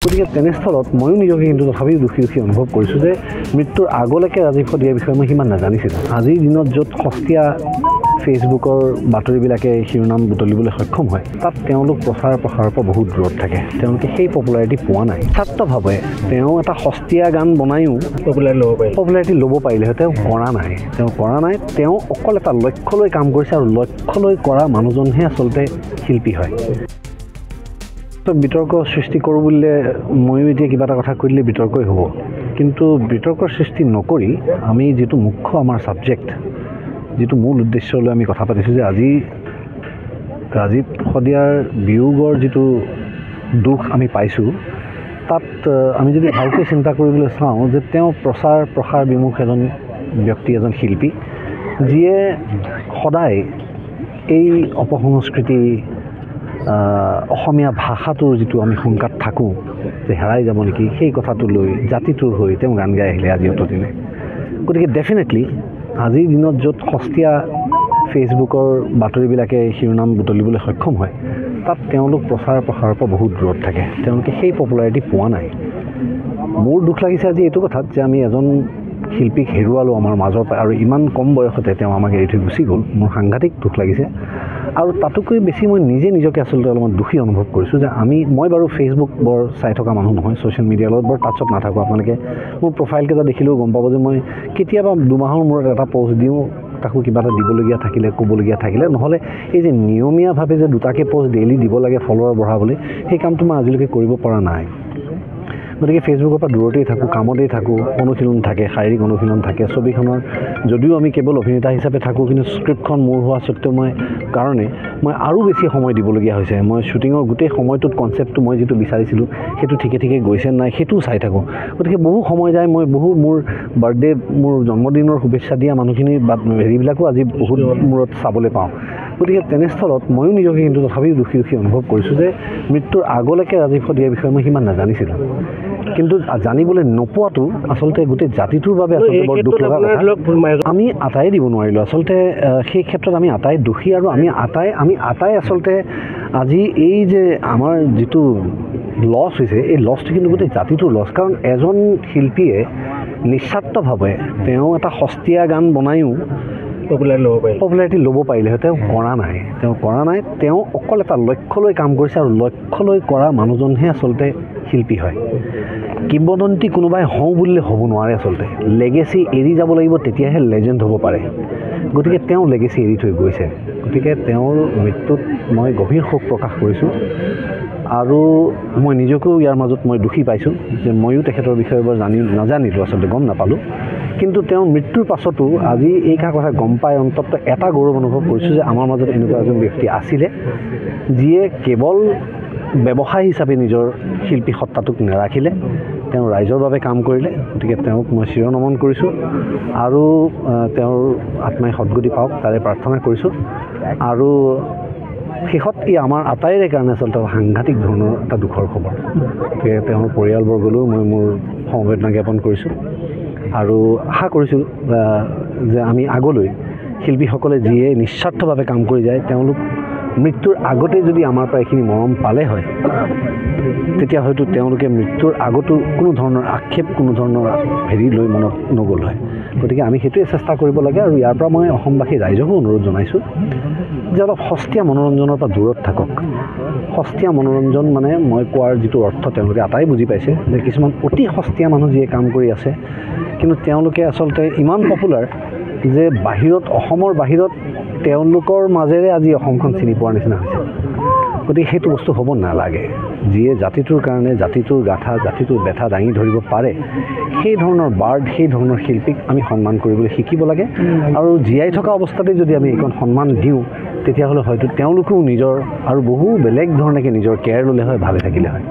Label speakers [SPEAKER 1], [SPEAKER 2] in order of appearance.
[SPEAKER 1] গতিকে তেনেস্থলত ময়ো নিজকে কিন্তু তথাপিও দুখী অনুভৱ কৰিছোঁ যে মৃত্যুৰ আগলৈকে ৰাজীৱ শদিয়াৰ বিষয়ে মই সিমান নাজানিছিলোঁ। আজিৰ দিনত য'ত সস্তীয়া ফেচবুকৰ বাতৰিবিলাকে শিৰোনাম বুটলিবলৈ সক্ষম হয়, তাত তেওঁলোক প্ৰচাৰ প্ৰসাৰৰ পৰা বহুত দূৰত থাকে। তেওঁলোকে সেই পপুলাৰিটি পোৱা নাই। ছাত্ৰভাৱে তেওঁ এটা সস্তীয়া গান বনায়ো পপুলাৰিটি ল'ব পাৰিলে তেওঁ কৰা নাই। তেওঁ অকল এটা লক্ষ্য লৈ কাম কৰিছে, আৰু লক্ষ্য লৈ কৰা মানুহজনহে আচলতে শিল্পী হয়। বিতৰ্ক সৃষ্টি কৰোঁ বুলিলে ময়ো এতিয়া কিবা এটা কথা কৈ দিলে বিতৰ্কই হ'ব, কিন্তু বিতৰ্কৰ সৃষ্টি নকৰি আমি যিটো মুখ্য আমাৰ ছাবজেক্ট, যিটো মূল উদ্দেশ্যলৈ আমি কথা পাতিছোঁ যে আজি ৰাজীৱ শদিয়াৰ বিয়োগৰ যিটো দুখ আমি পাইছোঁ, তাত আমি যদি ভালকৈ চিন্তা কৰিবলৈ চাওঁ যে তেওঁ প্ৰচাৰ প্ৰসাৰ বিমুখ এজন ব্যক্তি, এজন শিল্পী, যিয়ে সদায় এই অপসংস্কৃতি অসমীয়া ভাষাটোৰ যিটো আমি শংকাত থাকোঁ যে হেৰাই যাব নেকি, সেই কথাটো লৈ জাতিটোৰ হৈ তেওঁ গান গাই আহিলে আজি অতদিনে। গতিকে ডেফিনেটলি আজিৰ দিনত য'ত সস্তীয়া ফেচবুকৰ বাতৰিবিলাকে শিৰোনাম বুটলিবলৈ সক্ষম হয়, তাত তেওঁলোক প্ৰচাৰ প্ৰসাৰৰ পৰা বহুত দূৰত থাকে। তেওঁলোকে সেই পপুলাৰিটি পোৱা নাই। মোৰ দুখ লাগিছে আজি এইটো কথাত যে আমি এজন শিল্পীক হেৰুৱালোঁ আমাৰ মাজৰ পৰা, আৰু ইমান কম বয়সতে তেওঁ আমাক এৰি থৈ গুচি গ'ল। মোৰ সাংঘাতিক দুখ লাগিছে, আৰু তাতোকৈ বেছি মই নিজকে আচলতে অলপমান দুখী অনুভৱ কৰিছোঁ যে মই বাৰু ফেচবুক বৰ চাই থকা মানুহ নহয়, ছ'চিয়েল মিডিয়াৰ লগত বৰ টাচত নাথাকোঁ। আপোনালোকে মোৰ প্ৰফাইলকেইটা দেখিলেও গম পাব যে মই কেতিয়াবা দুমাহৰ মূৰত এটা পষ্ট দিওঁ, তাকো কিবা এটা দিবলগীয়া থাকিলে, ক'বলগীয়া থাকিলে, নহ'লে এই যে নিয়মীয়াভাৱে যে দুটাকৈ পষ্ট ডেইলি দিব লাগে ফলোৱাৰ বঢ়াবলৈ, সেই কামটো মই আজিলৈকে কৰিব পৰা নাই। গতিকে ফেচবুকৰ পৰা দূৰতেই থাকোঁ, কামতেই থাকোঁ, অনুশীলন থাকে, শাৰীৰিক অনুশীলন থাকে। ছবিখনৰ যদিও আমি কেৱল অভিনেতা হিচাপে থাকোঁ, কিন্তু স্ক্ৰিপ্টখন মোৰ হোৱা স্বত্তেও মই আৰু বেছি সময় দিবলগীয়া হৈছে। মই শ্বুটিঙৰ গোটেই সময়টোত কনচেপ্টটো মই যিটো বিচাৰিছিলোঁ সেইটো ঠিকে গৈছে নাই সেইটোও চাই থাকোঁ। গতিকে বহু সময় যায়। মই মোৰ বাৰ্থডে, মোৰ জন্মদিনৰ শুভেচ্ছা দিয়া মানুহখিনিৰ হেৰিবিলাকো আজি বহুত মূৰত চাবলৈ পাওঁ। গতিকে তেনেস্থলত ময়ো নিজকে কিন্তু তথাপিও দুখী অনুভৱ কৰিছোঁ যে মৃত্যুৰ আগলৈকে ৰাজীৱ শদিয়াৰ বিষয়ে মই সিমান নাজানিছিলোঁ। কিন্তু জানিবলৈ নোপোৱাটো আচলতে গোটেই জাতিটোৰ বাবে আচলতে বৰ দুখ লগা কথা। আমি আটাই দিব নোৱাৰিলোঁ আচলতে। সেই ক্ষেত্ৰত আমি আটাই দোষী, আৰু আমি আটাই আচলতে আজি এই যে আমাৰ যিটো লছ হৈছে, এই লছটো কিন্তু গোটেই জাতিটোৰ লছ। কাৰণ এজন শিল্পীয়ে নিস্বাৰ্থভাৱে তেওঁ এটা সস্তীয়া গান বনায়ো পপুলাৰিটি ল'ব পাৰিলে তেওঁ কৰা নাই। তেওঁ অকল এটা লক্ষ্য লৈ কাম কৰিছে, আৰু লক্ষ্য লৈ কৰা মানুহজনহে আচলতে শিল্পী হয়। কিংবদন্তি কোনোবাই হওঁ বুলিলে হ'ব নোৱাৰে আচলতে। লেগেচি এৰি যাব লাগিব, তেতিয়াহে লেজেণ্ড হ'ব পাৰে। গতিকে তেওঁ লেগেচি এৰি থৈ গৈছে। গতিকে তেওঁৰ মৃত্যুত মই গভীৰ শোক প্ৰকাশ কৰিছোঁ, আৰু মই নিজকেও ইয়াৰ মাজত মই দুখী পাইছোঁ যে ময়ো তেখেতৰ বিষয়ে বৰ নাজানিলোঁ, আচলতে গম নাপালোঁ। কিন্তু তেওঁৰ মৃত্যুৰ পাছতো আজি এইষাৰ কথা গম পাই অন্তত এটা গৌৰৱ অনুভৱ কৰিছোঁ যে আমাৰ মাজত এনেকুৱা এজন ব্যক্তি আছিলে, যিয়ে কেৱল ব্যৱসায় হিচাপে নিজৰ শিল্পী সত্তাটোক নাৰাখিলে, তেওঁ ৰাইজৰ বাবে কাম কৰিলে। গতিকে তেওঁক মই চিৰনমন কৰিছোঁ, আৰু তেওঁৰ আত্মাই সদ্গতি পাওক তাৰে প্ৰাৰ্থনা কৰিছোঁ। আৰু শেষত আমাৰ আটাইৰে কাৰণে আচলতে সাংঘাতিক ধৰণৰ এটা দুখৰ খবৰ। গতিকে তেওঁৰ পৰিয়ালবৰ্গলৈও মই মোৰ সমবেদনা জ্ঞাপন কৰিছোঁ, আৰু আশা কৰিছোঁ যে আমি আগলৈ শিল্পীসকলে যিয়ে নিস্বাৰ্থভাৱে কাম কৰি যায়, তেওঁলোক মৃত্যুৰ আগতে যদি আমাৰ পৰা এইখিনি মৰম পালে হয়, তেতিয়া হয়তো তেওঁলোকে মৃত্যুৰ আগতো কোনো ধৰণৰ আক্ষেপ, কোনো ধৰণৰ হেৰি লৈ মনত নগ'ল হয়। গতিকে আমি সেইটোৱে চেষ্টা কৰিব লাগে। আৰু ইয়াৰ পৰা মই অসমবাসী ৰাইজকো অনুৰোধ জনাইছোঁ যে অলপ সস্তীয়া মনোৰঞ্জনৰ পৰা দূৰত থাকক। সস্তীয়া মনোৰঞ্জন মানে মই কোৱাৰ যিটো অৰ্থ তেওঁলোকে আটাই বুজি পাইছে, যে কিছুমান অতি সস্তীয়া মানুহ যিয়ে কাম কৰি আছে, কিন্তু তেওঁলোকে আচলতে ইমান পপুলাৰ যে অসমৰ বাহিৰত তেওঁলোকৰ মাজেৰে আজি অসমখন চিনি পোৱাৰ নিচিনা হৈছে। গতিকে সেইটো বস্তু হ'ব নালাগে। যিয়ে জাতিটোৰ কাৰণে, জাতিটোৰ গাথা, জাতিটোৰ ব্যথা দাঙি ধৰিব পাৰে, সেই ধৰণৰ সেই ধৰণৰ শিল্পীক আমি সন্মান কৰিবলৈ শিকিব লাগে। আৰু জীয়াই থকা অৱস্থাতে যদি আমি এইখন সন্মান দিওঁ, তেতিয়াহ'লে হয়তো তেওঁলোকেও নিজৰ আৰু বহু বেলেগ ধৰণেকৈ নিজৰ কেয়াৰ ল'লে হয়, ভালে থাকিলে হয়।